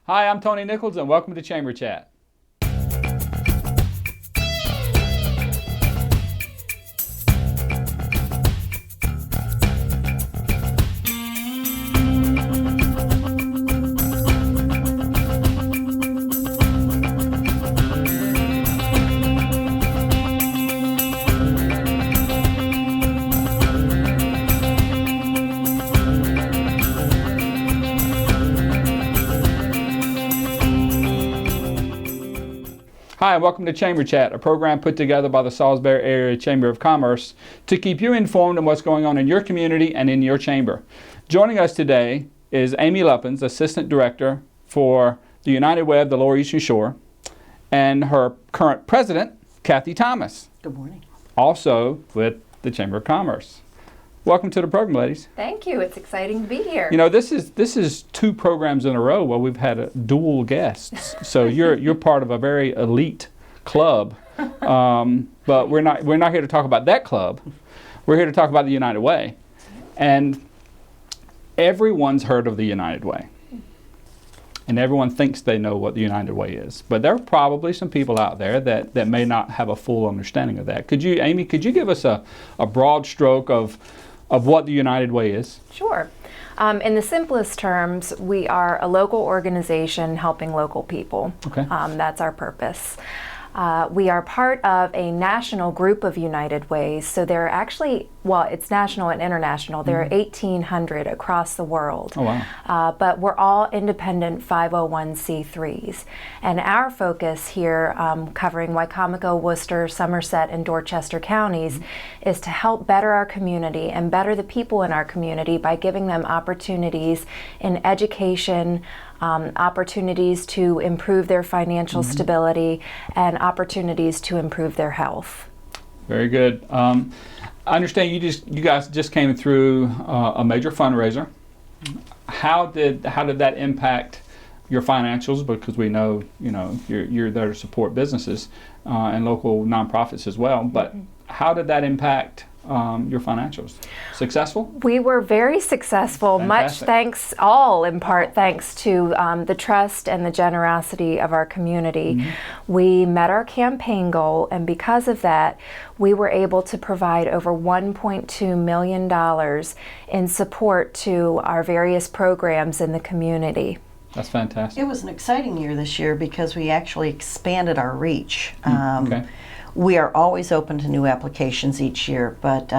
Hi, I'm Tony Nichols, and welcome to Chamber Chat. Hi, and welcome to Chamber Chat, a program put together by the Salisbury Area Chamber of Commerce to keep you informed on what's going on in your community and in your chamber. Joining us today is Amy Luppens, Assistant Director for the United Way of the Lower Eastern Shore, and her current President, Cathy Thomas. Good morning. Also with the Chamber of Commerce. Welcome to the program, ladies. Thank you. It's exciting to be here. You know, this is two programs in a row where we've had dual guests. So you're part of a very elite club, but we're not here to talk about that club. We're here to talk about the United Way, and everyone's heard of the United Way, and everyone thinks they know what the United Way is. But there are probably some people out there that may not have a full understanding of that. Amy, could you give us a broad stroke of what the United Way is? Sure. In the simplest terms, we are a local organization helping local people. Okay. That's our purpose. We are part of a national group of United Ways. So there are actually, well, it's national and international. There are 1,800 across the world. Oh, wow. But we're all independent 501c3s. And our focus here, covering Wycomico, Worcester, Somerset, and Dorchester counties, is to help better our community and better the people in our community by giving them opportunities in education, opportunities to improve their financial stability, and opportunities to improve their health. Very good. I understand you guys just came through a major fundraiser. How did that impact your financials? Because we know you're there to support businesses and local nonprofits as well. But how did that impact your financials? Successful? We were very successful. Fantastic. Much thanks, all in part thanks to the trust and the generosity of our community. We met our campaign goal, and because of that, we were able to provide over $1.2 million in support to our various programs in the community. That's fantastic. It was an exciting year this year because we actually expanded our reach. Okay. We are always open to new applications each year, but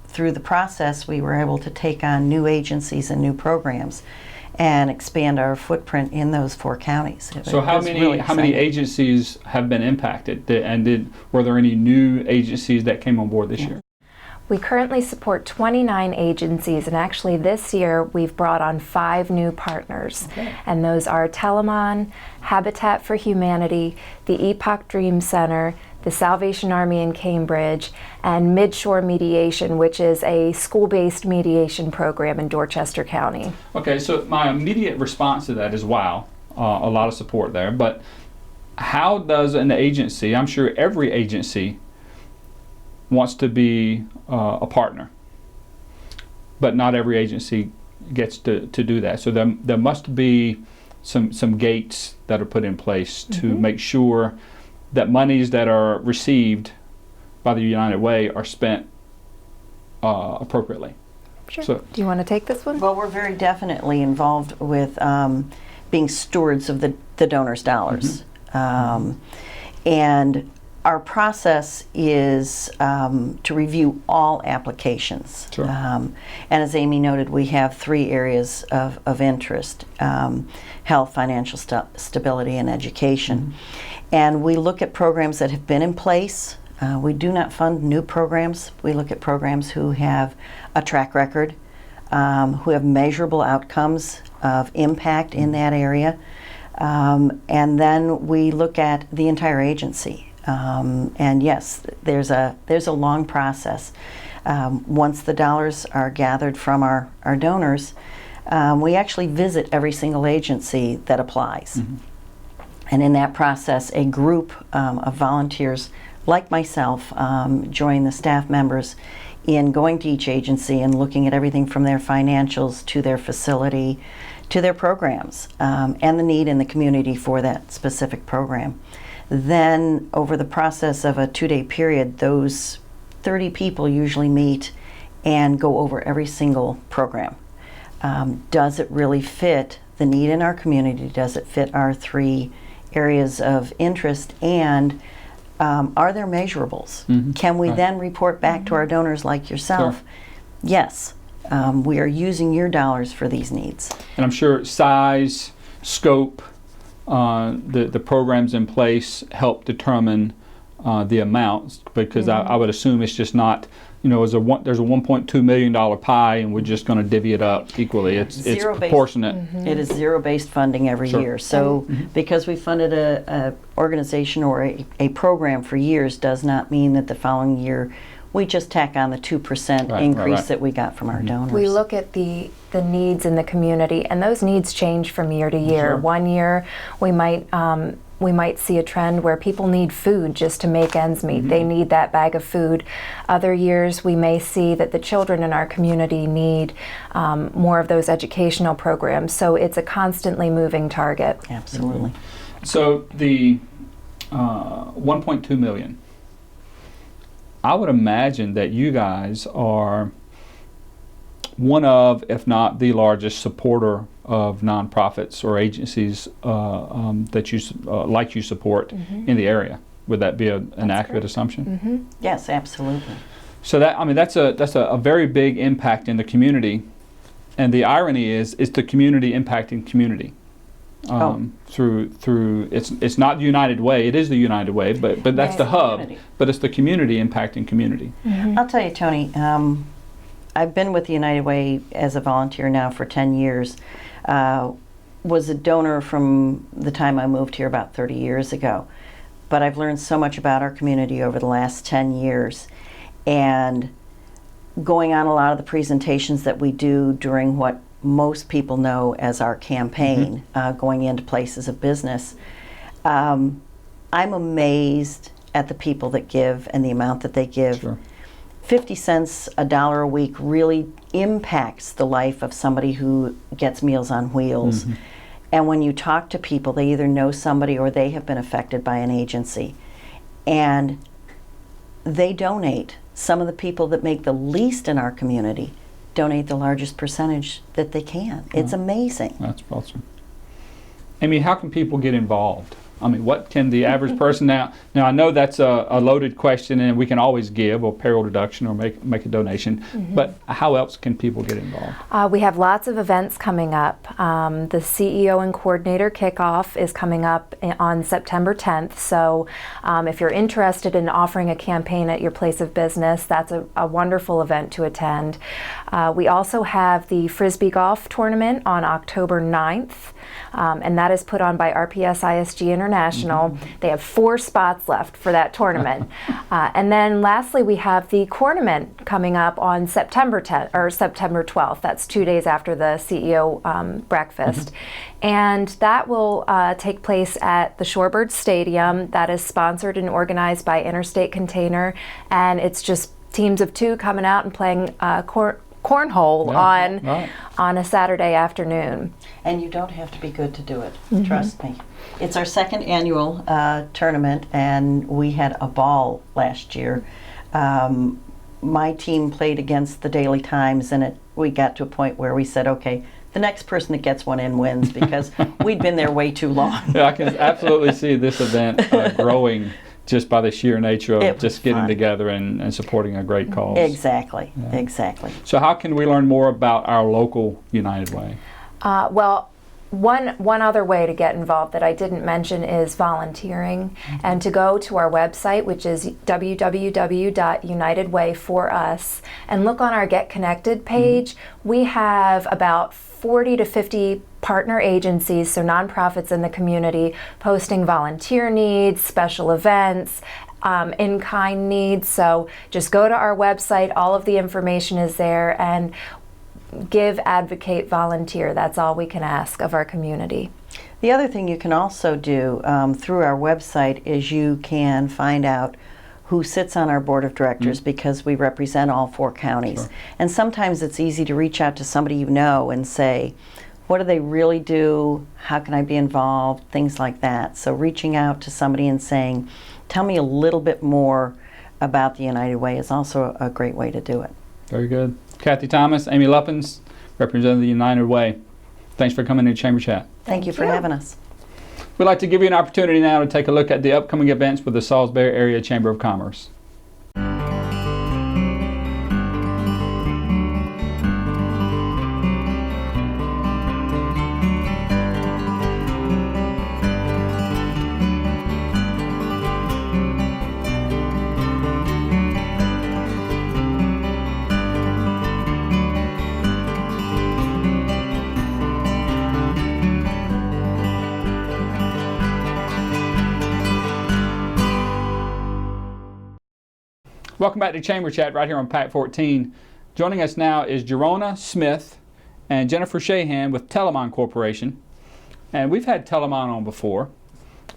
through the process we were able to take on new agencies and new programs and expand our footprint in those 4 counties. So how many agencies have been impacted, and were there any new agencies that came on board this year? We currently support 29 agencies, and actually this year we've brought on 5 new partners. Okay. And those are Telamon, Habitat for Humanity, the Epoch Dream Center, the Salvation Army in Cambridge, and Midshore Mediation, which is a school-based mediation program in Dorchester County. Okay, so my immediate response to that is wow, a lot of support there. But how does an agency, I'm sure every agency wants to be a partner, but not every agency gets to do that. So there must be some gates that are put in place to make sure that monies that are received by the United Way are spent appropriately. Sure. So, do you want to take this one? Well, we're very definitely involved with being stewards of the donors' dollars. And our process is to review all applications. Sure. And as Amy noted, we have 3 areas of interest: health, financial stability, and education. And we look at programs that have been in place. We do not fund new programs. We look at programs who have a track record, who have measurable outcomes of impact in that area. And then we look at the entire agency. And yes, there's a long process. Once the dollars are gathered from our donors, we actually visit every single agency that applies. And in that process, a group of volunteers like myself join the staff members in going to each agency and looking at everything from their financials to their facility to their programs and the need in the community for that specific program. Then over the process of a 2-day period, those 30 people usually meet and go over every single program. Does it really fit the need in our community? Does it fit our 3 areas of interest? And are there measurables? Can we then report back to our donors like yourself? Sure. Yes, we are using your dollars for these needs. And I'm sure size, scope, the programs in place help determine the amounts, because I would assume it's just not, there's a $1.2 million pie and we're just going to divvy it up equally. It's proportionate. It is zero-based funding every year. So because we funded a organization or a program for years does not mean that the following year we just tack on the 2% increase that we got from our donors. We look at the needs in the community, and those needs change from year to year. Sure. One year we might see a trend where people need food just to make ends meet. They need that bag of food. Other years we may see that the children in our community need more of those educational programs. So it's a constantly moving target. Absolutely. So the 1.2 million, I would imagine that you guys are one of, if not the largest supporter of nonprofits or agencies that you support in the area. Would that be an accurate assumption? Yes, absolutely. So that's a very big impact in the community, and the irony is it's the community impacting community. Through it's not the United Way. It is the United Way, but that's the hub. Community. But it's the community impacting community. I'll tell you, Tony, I've been with the United Way as a volunteer now for 10 years. Was a donor from the time I moved here about 30 years ago. But I've learned so much about our community over the last 10 years. And going on a lot of the presentations that we do during what most people know as our campaign, going into places of business, I'm amazed at the people that give and the amount that they give. Sure. 50 cents, $1 a week really impacts the life of somebody who gets Meals on Wheels. And when you talk to people, they either know somebody or they have been affected by an agency. And they donate. Some of the people that make the least in our community donate the largest percentage that they can. It's amazing. That's awesome. Amy, how can people get involved? I mean, what can the average person now I know that's a loaded question, and we can always give a payroll deduction or make a donation, but how else can people get involved? We have lots of events coming up. The CEO and Coordinator Kickoff is coming up on September 10th, so if you're interested in offering a campaign at your place of business, that's a wonderful event to attend. We also have the Frisbee Golf Tournament on October 9th. And that is put on by RPS ISG International. They have 4 spots left for that tournament. And then lastly, we have the Cornament coming up on September 10th or September 12th. That's 2 days after the CEO breakfast. And that will take place at the Shorebird Stadium. That is sponsored and organized by Interstate Container. And it's just teams of 2 coming out and playing cornhole on a Saturday afternoon. And you don't have to be good to do it. Trust me. It's our 2nd annual tournament, and we had a ball last year. My team played against the Daily Times, and we got to a point where we said, okay, the next person that gets one in wins, because we'd been there way too long. Yeah, I can absolutely see this event growing just by the sheer nature of just getting fun together and supporting a great cause. Exactly, exactly. So how can we learn more about our local United Way? Well, one other way to get involved that I didn't mention is volunteering, and to go to our website, which is www.unitedway4us, and look on our Get Connected page. We have about 40 to 50 partner agencies, so nonprofits in the community, posting volunteer needs, special events, in-kind needs. So just go to our website, all of the information is there, and give, advocate, volunteer. That's all we can ask of our community. The other thing you can also do through our website is you can find out who sits on our board of directors, because we represent all 4 counties. Sure. And sometimes it's easy to reach out to somebody you know and say, what do they really do? How can I be involved? Things like that. So reaching out to somebody and saying, tell me a little bit more about the United Way is also a great way to do it. Very good. Cathy Thomas, Amy Luppens, representing the United Way. Thanks for coming to Chamber Chat. Thank you for having us. We'd like to give you an opportunity now to take a look at the upcoming events with the Salisbury Area Chamber of Commerce. Welcome back to Chamber Chat right here on PAC 14. Joining us now is Jerrona Smith and Jennifer Shahan with Telamon Corporation. And we've had Telamon on before.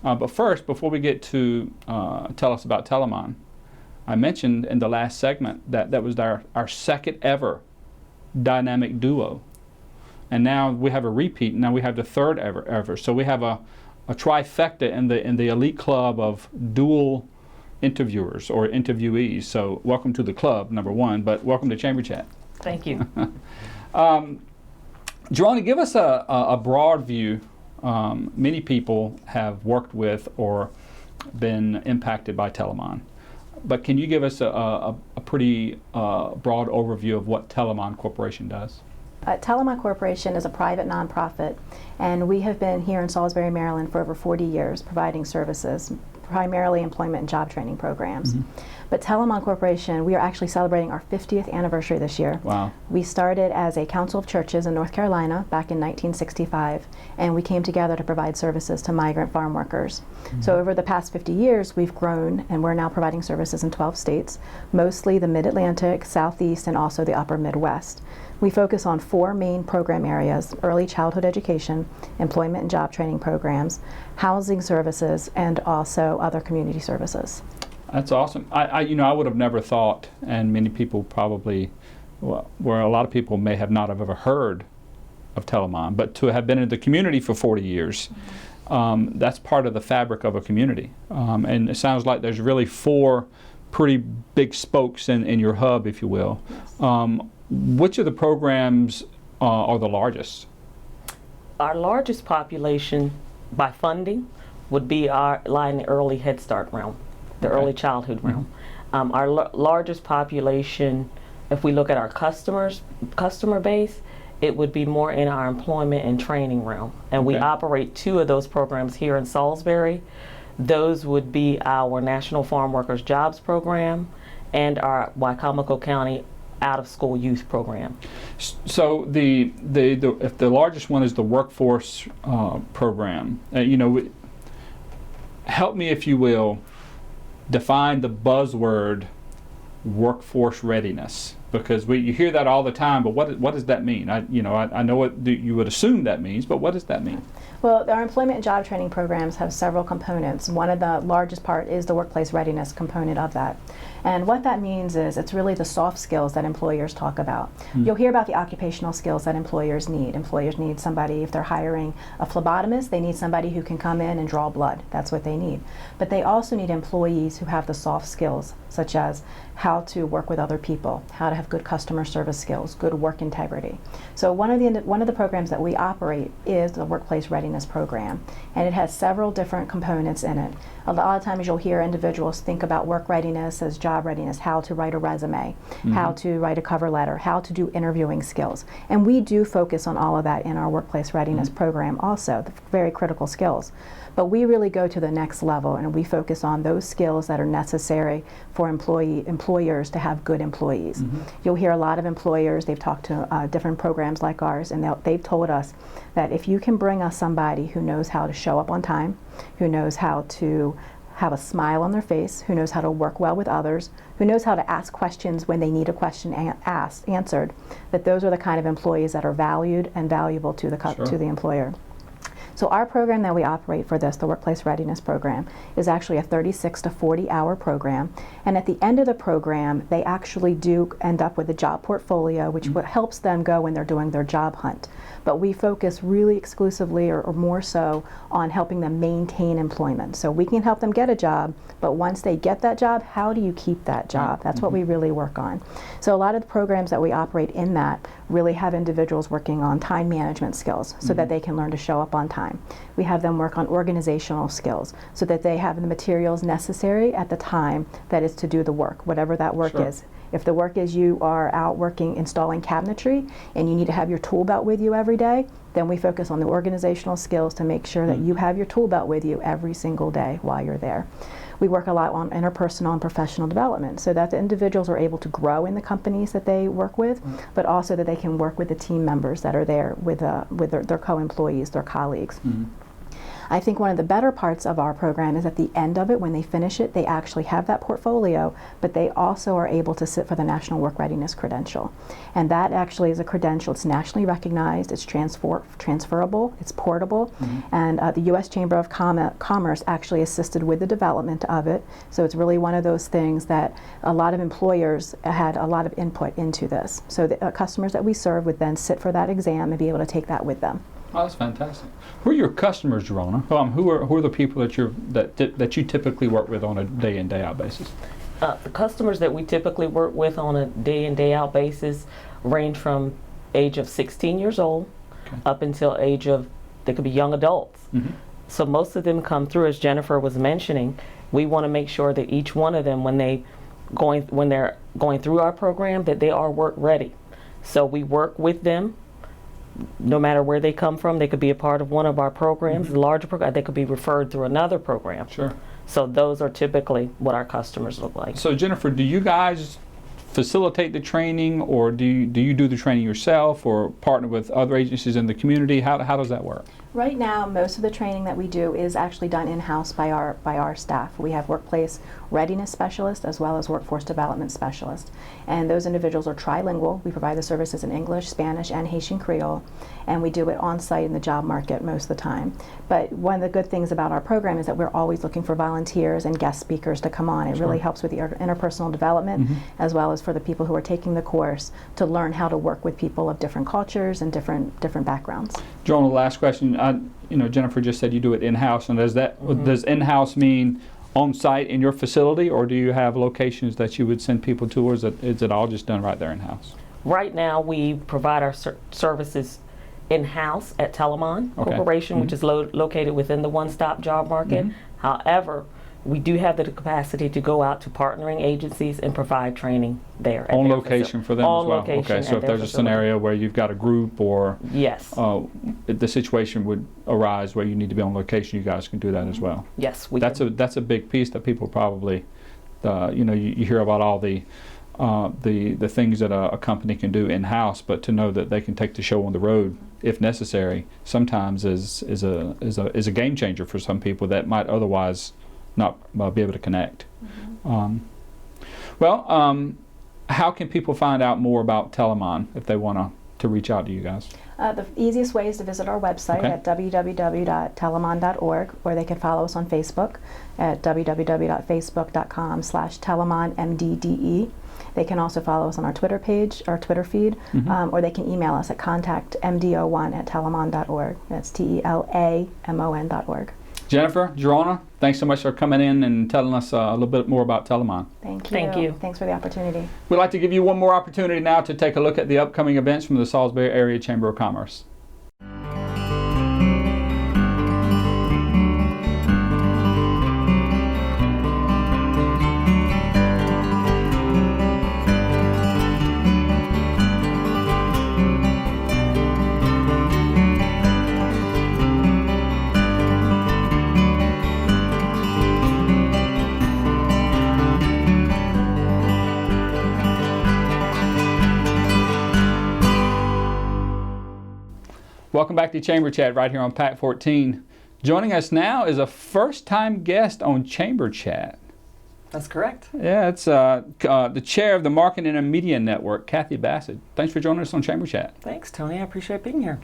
But first, before we get to tell us about Telamon, I mentioned in the last segment that that was our second ever dynamic duo. And now we have a repeat. Now we have the third ever. So we have a trifecta in the elite club of dual interviewers or interviewees. So welcome to the club, number one, but welcome to Chamber Chat. Thank you. Jerrona, give us a broad view. Many people have worked with or been impacted by Telamon, but can you give us a pretty broad overview of what Telamon Corporation does? Telamon Corporation is a private nonprofit, and we have been here in Salisbury, Maryland for over 40 years providing services, primarily employment and job training programs. But Telamon Corporation, we are actually celebrating our 50th anniversary this year. Wow. We started as a council of churches in North Carolina back in 1965, and we came together to provide services to migrant farm workers. So over the past 50 years, we've grown, and we're now providing services in 12 states, mostly the Mid-Atlantic, Southeast, and also the Upper Midwest. We focus on 4 main program areas: early childhood education, employment and job training programs, housing services, and also other community services. That's awesome. I would have never thought, and many people probably, where a lot of people may have not have ever heard of Telamon, but to have been in the community for 40 years, that's part of the fabric of a community. And it sounds like there's really 4 pretty big spokes in your hub, if you will. Yes. Which of the programs are the largest? Our largest population by funding would be lie in the early Head Start realm, the early childhood realm. Our largest population, if we look at our customer base, it would be more in our employment and training realm. And we operate 2 of those programs here in Salisbury. Those would be our National Farm Workers Jobs Program and our Wicomico County out-of-school youth program. So if the largest one is the workforce program, help me, if you will, define the buzzword workforce readiness, because you hear that all the time, but what does that mean? I know what you would assume that means, but what does that mean? Well, our employment and job training programs have several components. One of the largest part is the workplace readiness component of that. And what that means is it's really the soft skills that employers talk about. You'll hear about the occupational skills that employers need. Employers need somebody, if they're hiring a phlebotomist, they need somebody who can come in and draw blood. That's what they need. But they also need employees who have the soft skills, such as how to work with other people, how to have good customer service skills, good work integrity. So one of the programs that we operate is the workplace readiness program, and it has several different components in it. A lot of times you'll hear individuals think about work readiness as job readiness, how to write a resume, how to write a cover letter, how to do interviewing skills. And we do focus on all of that in our workplace readiness program also, the very critical skills. But we really go to the next level, and we focus on those skills that are necessary for employers to have good employees. You'll hear a lot of employers, they've talked to different programs like ours, and they've told us that if you can bring us somebody who knows how to show up on time, who knows how to have a smile on their face, who knows how to work well with others, who knows how to ask questions when they need a question answered, that those are the kind of employees that are valued and valuable to the employer. So our program that we operate for this, the Workplace Readiness Program, is actually a 36 to 40 hour program. And at the end of the program, they actually do end up with a job portfolio, which helps them go when they're doing their job hunt. but we focus really exclusively or more so on helping them maintain employment. So we can help them get a job, but once they get that job, how do you keep that job? That's what we really work on. So a lot of the programs that we operate in that really have individuals working on time management skills so that they can learn to show up on time. We have them work on organizational skills so that they have the materials necessary at the time that is to do the work, whatever that work is. If the work is you are out working installing cabinetry and you need to have your tool belt with you every day, then we focus on the organizational skills to make sure that you have your tool belt with you every single day while you're there. We work a lot on interpersonal and professional development so that the individuals are able to grow in the companies that they work with, but also that they can work with the team members that are there with their co-employees, their colleagues. I think one of the better parts of our program is at the end of it, when they finish it, they actually have that portfolio, but they also are able to sit for the National Work Readiness Credential. And that actually is a credential. It's nationally recognized, it's transferable, it's portable, and the U.S. Chamber of Commerce actually assisted with the development of it. So it's really one of those things that a lot of employers had a lot of input into this. So the customers that we serve would then sit for that exam and be able to take that with them. Oh, that's fantastic. Who are your customers, Jerrona? Who are the people that you typically work with on a day in, day out basis? The customers that we typically work with on a day in, day out basis range from age of 16 years old up until age of, they could be young adults. So most of them come through, as Jennifer was mentioning. We want to make sure that each one of them, when they're going through our program, that they are work ready. So we work with them. No matter where they come from, they could be a part of one of our programs, the larger program, they could be referred through another program. Sure. So those are typically what our customers look like. So Jennifer, do you guys facilitate the training, or do you do the training yourself, or partner with other agencies in the community? How does that work? Right now, most of the training that we do is actually done in-house by our staff. We have workplace readiness specialists as well as workforce development specialists. And those individuals are trilingual. We provide the services in English, Spanish, and Haitian Creole. And we do it on-site in the job market most of the time. But one of the good things about our program is that we're always looking for volunteers and guest speakers to come on. It really helps with the interpersonal development as well as for the people who are taking the course to learn how to work with people of different cultures and different backgrounds. Jerrona, last question. Jennifer just said you do it in-house, and does in-house mean on-site in your facility, or do you have locations that you would send people to, or is it all just done right there in-house? Right now, we provide our services in-house at Telamon Corporation, which is located within the one-stop job market. However, we do have the capacity to go out to partnering agencies and provide training there. On location for them as well? Okay, so if there's a scenario where you've got a group or the situation would arise where you need to be on location, you guys can do that as well? Yes, we can. That's a big piece that people probably, you hear about all the things that a company can do in-house, but to know that they can take the show on the road if necessary sometimes is a game changer for some people that might otherwise not be able to connect. How can people find out more about Telamon if they want to reach out to you guys? The easiest way is to visit our website at www.telamon.org, or they can follow us on Facebook at www.facebook.com/TelamonMDDE. They can also follow us on our Twitter page, our Twitter feed, or they can email us at contactmdo1@telamon.org. That's TELAMON.org. Jennifer, Jerrona, thanks so much for coming in and telling us a little bit more about Telamon. Thank you. Thank you. Thanks for the opportunity. We'd like to give you one more opportunity now to take a look at the upcoming events from the Salisbury Area Chamber of Commerce. Welcome back to Chamber Chat right here on PAC 14. Joining us now is a first-time guest on Chamber Chat. That's correct. Yeah, it's the chair of the Marketing and Media Network, Cathy Bassett. Thanks for joining us on Chamber Chat. Thanks, Tony. I appreciate being here.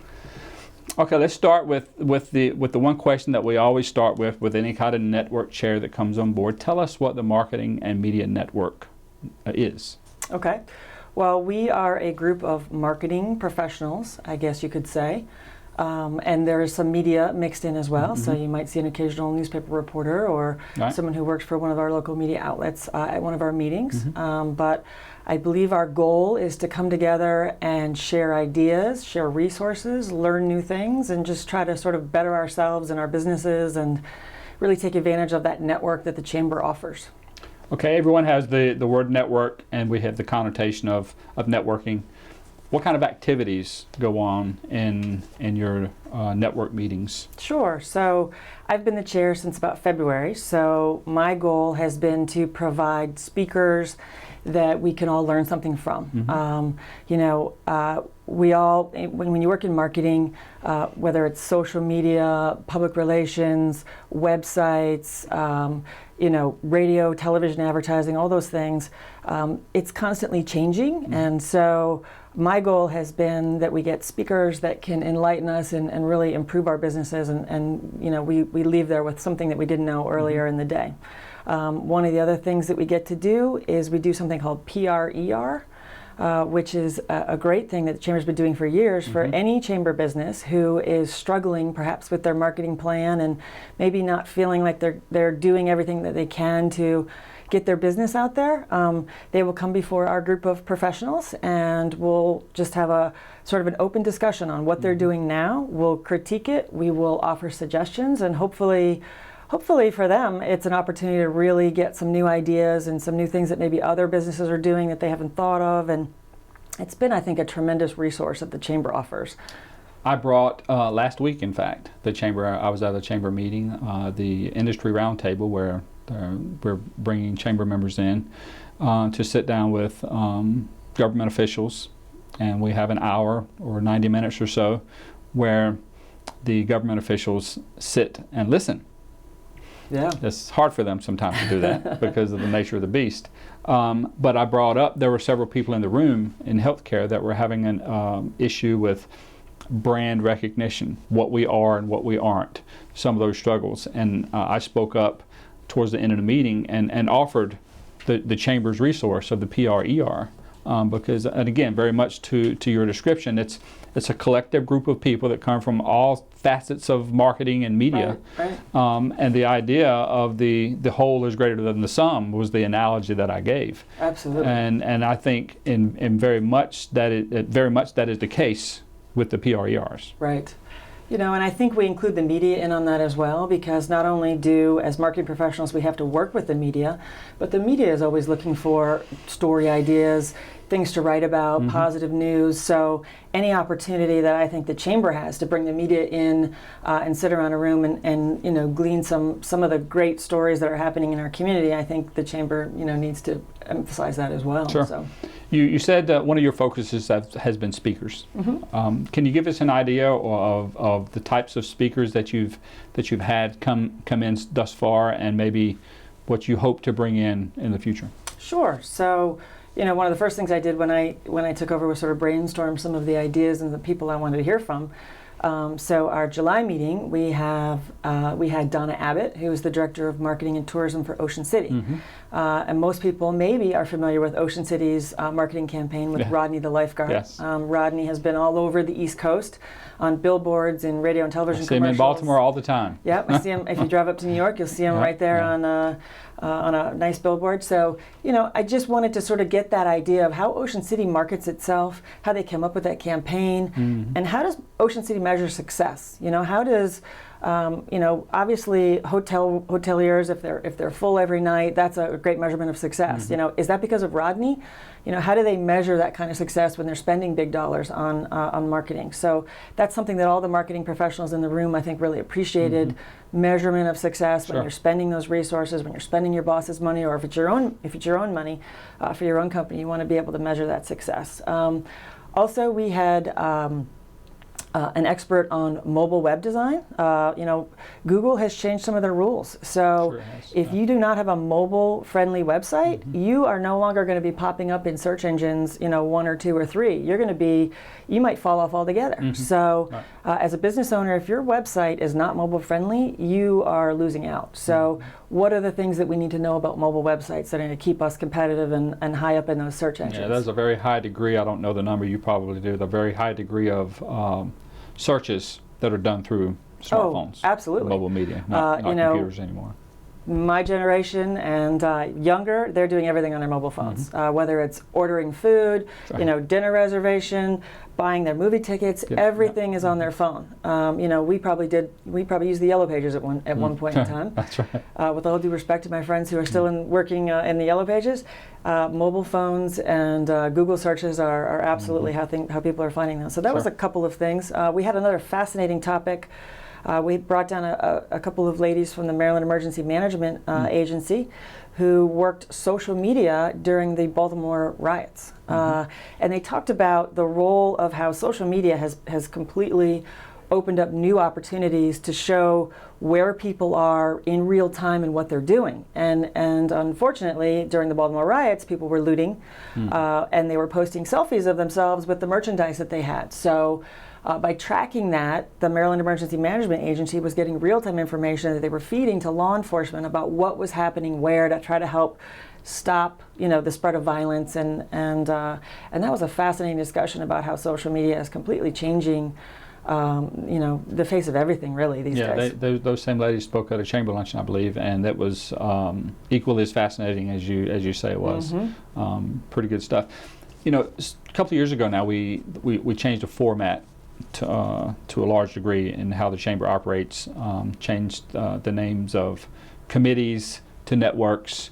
Okay, let's start with the one question that we always start with any kind of network chair that comes on board. Tell us what the Marketing and Media Network is. Okay. Well, we are a group of marketing professionals, I guess you could say. And there is some media mixed in as well. So you might see an occasional newspaper reporter or someone who works for one of our local media outlets at one of our meetings. But I believe our goal is to come together and share ideas, share resources, learn new things, and just try to sort of better ourselves and our businesses and really take advantage of that network that the Chamber offers. Okay, everyone has the word network, and we have the connotation of networking. What kind of activities go on in your network meetings? Sure. So I've been the chair since about February. So my goal has been to provide speakers that we can all learn something from. We all, when you work in marketing, whether it's social media, public relations, websites, radio, television advertising, all those things, it's constantly changing. And so my goal has been that we get speakers that can enlighten us and really improve our businesses, and we leave there with something that we didn't know earlier in the day. One of the other things that we get to do is we do something called PRER, which is a great thing that the Chamber's been doing for years for any Chamber business who is struggling perhaps with their marketing plan and maybe not feeling like they're doing everything that they can to get their business out there. They will come before our group of professionals and we'll just have a sort of an open discussion on what they're doing now. We'll critique it, we will offer suggestions, and hopefully for them, it's an opportunity to really get some new ideas and some new things that maybe other businesses are doing that they haven't thought of. And it's been, I think, a tremendous resource that the Chamber offers. I brought, last week, in fact, I was at a Chamber meeting, the industry roundtable, where we're bringing Chamber members in to sit down with government officials. And we have an hour or 90 minutes or so where the government officials sit and listen. Yeah. It's hard for them sometimes to do that because of the nature of the beast. But I brought up, there were several people in the room in healthcare that were having an issue with brand recognition, what we are and what we aren't, some of those struggles. And I spoke up towards the end of the meeting and offered the Chamber's resource of the PRER. Because, and again, very much to your description, it's a collective group of people that come from all facets of marketing and media. Right. And the idea of the whole is greater than the sum was the analogy that I gave. Absolutely. And I think in very much that is the case with the PRERs. Right. And I think we include the media in on that as well, because not only do, as marketing professionals, we have to work with the media, but the media is always looking for story ideas, things to write about, positive news. So any opportunity that I think the Chamber has to bring the media in and sit around a room and glean some of the great stories that are happening in our community, I think the Chamber needs to emphasize that as well. Sure. So. You said that one of your focuses has been speakers. Can you give us an idea of the types of speakers that you've had come in thus far, and maybe what you hope to bring in the future? Sure. So, one of the first things I did when I took over was sort of brainstorm some of the ideas and the people I wanted to hear from. So our July meeting, we had Donna Abbott, who is the Director of Marketing and Tourism for Ocean City. And most people maybe are familiar with Ocean City's marketing campaign with Rodney the lifeguard. Yes. Rodney has been all over the East Coast on billboards and radio and television I see him commercials. in Baltimore all the time. Yep, I see him. If you drive up to New York, you'll see him right there on a nice billboard. So, I just wanted to sort of get that idea of how Ocean City markets itself, how they came up with that campaign, and how does Ocean City measure success? How does obviously hoteliers, if they're full every night, that's a great measurement of success. Is that because of Rodney? How do they measure that kind of success when they're spending big dollars on marketing? So that's something that all the marketing professionals in the room, I think, really appreciated. Measurement of success when you're spending those resources, when you're spending your boss's money, or if it's your own money for your own company, you want to be able to measure that success. Also, we had an expert on mobile web design. Google has changed some of their rules. So if you do not have a mobile-friendly website, you are no longer going to be popping up in search engines, 1 or 2 or 3. You might fall off altogether. So as a business owner, if your website is not mobile friendly, you are losing out. So what are the things that we need to know about mobile websites that are going to keep us competitive and high up in those search engines? Yeah, there's a very high degree, I don't know the number, you probably do, the very high degree of searches that are done through smartphones. Oh, absolutely. Mobile media, not computers anymore. My generation and younger, they're doing everything on their mobile phones. Whether it's ordering food, dinner reservation, buying their movie tickets, everything is on their phone. We probably used the Yellow Pages at one point in time. That's right. With all due respect to my friends who are still working in the Yellow Pages, mobile phones and Google searches are absolutely how people are finding them. So that was a couple of things. We had another fascinating topic. We brought down a couple of ladies from the Maryland Emergency Management Agency who worked social media during the Baltimore riots. And they talked about the role of how social media has completely opened up new opportunities to show where people are in real time and what they're doing. And unfortunately, during the Baltimore riots, people were looting and they were posting selfies of themselves with the merchandise that they had. So by tracking that, the Maryland Emergency Management Agency was getting real-time information that they were feeding to law enforcement about what was happening where to try to help stop, the spread of violence. And that was a fascinating discussion about how social media is completely changing, the face of everything really these days. Yeah, those same ladies spoke at a chamber luncheon, I believe, and that was equally as fascinating as you say it was. Pretty good stuff. A couple of years ago now, we changed the format to a large degree in how the chamber operates, changed the names of committees to networks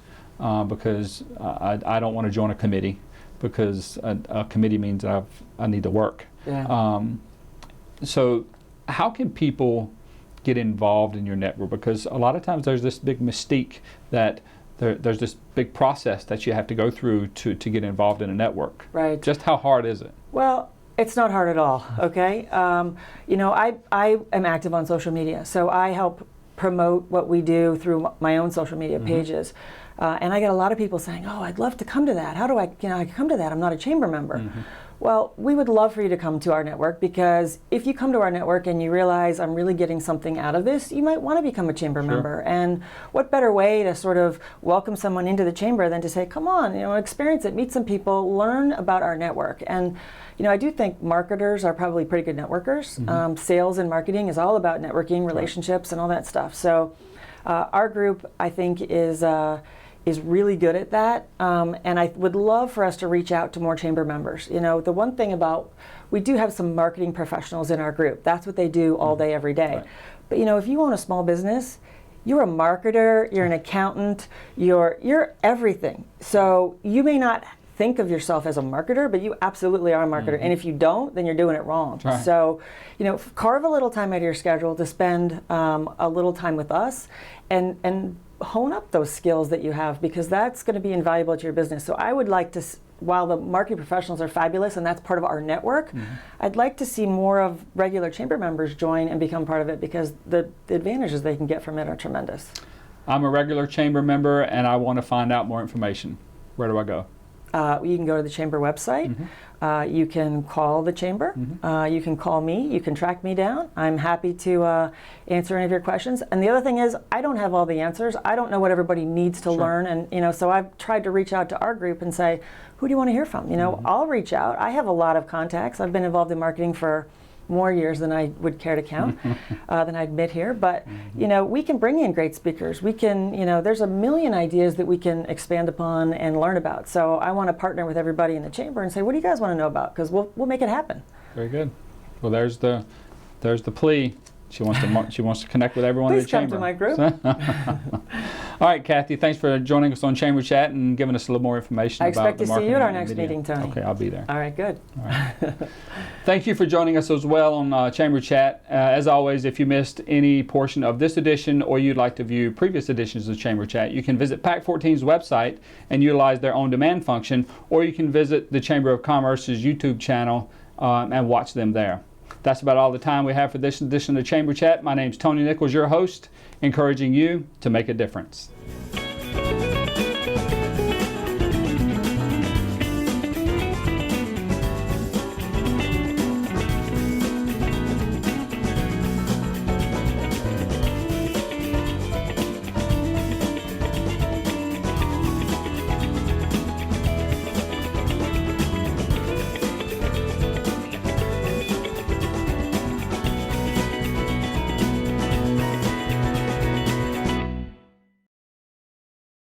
because I don't want to join a committee because a committee means I need to work. Yeah. So how can people get involved in your network? Because a lot of times there's this big mystique that there's this big process that you have to go through to get involved in a network. Right. Just how hard is it? Well, it's not hard at all, okay? I am active on social media, so I help promote what we do through my own social media pages. And I get a lot of people saying, oh, I'd love to come to that. How do I come to that? I'm not a chamber member. Well, we would love for you to come to our network because if you come to our network and you realize I'm really getting something out of this, you might want to become a chamber member. And what better way to sort of welcome someone into the chamber than to say, come on, experience it, meet some people, learn about our network. And I do think marketers are probably pretty good networkers. Sales and marketing is all about networking, relationships, and all that stuff. So our group, I think, is really good at that. And I would love for us to reach out to more chamber members. The one thing about, we do have some marketing professionals in our group. That's what they do all day, every day. Right. But if you own a small business, you're a marketer, you're an accountant, you're everything. So you may not think of yourself as a marketer, but you absolutely are a marketer. And if you don't, then you're doing it wrong. Right. So, carve a little time out of your schedule to spend a little time with us and hone up those skills that you have, because that's going to be invaluable to your business. So I would like to, while the marketing professionals are fabulous and that's part of our network, I'd like to see more of regular chamber members join and become part of it, because the advantages they can get from it are tremendous. I'm a regular chamber member and I want to find out more information. Where do I go? You can go to the chamber website. You can call the chamber. You can call me. You can track me down. I'm happy to answer any of your questions. And the other thing is, I don't have all the answers. I don't know what everybody needs to learn. And so I've tried to reach out to our group and say, who do you want to hear from? I'll reach out. I have a lot of contacts. I've been involved in marketing for more years than I would care to count, than I admit here. But, we can bring in great speakers. We can, there's a million ideas that we can expand upon and learn about. So I want to partner with everybody in the chamber and say, what do you guys want to know about? Because we'll make it happen. Very good. Well, there's the plea. She wants to connect with everyone in the chamber. Please come to my group. All right, Cathy, thanks for joining us on Chamber Chat and giving us a little more information about the marketing. I expect to see you at our next meeting, Tony. Okay, I'll be there. All right, good. All right. Thank you for joining us as well on Chamber Chat. As always, if you missed any portion of this edition or you'd like to view previous editions of Chamber Chat, you can visit PAC 14's website and utilize their on-demand function, or you can visit the Chamber of Commerce's YouTube channel and watch them there. That's about all the time we have for this edition of Chamber Chat. My name's Tony Nichols, your host, encouraging you to make a difference.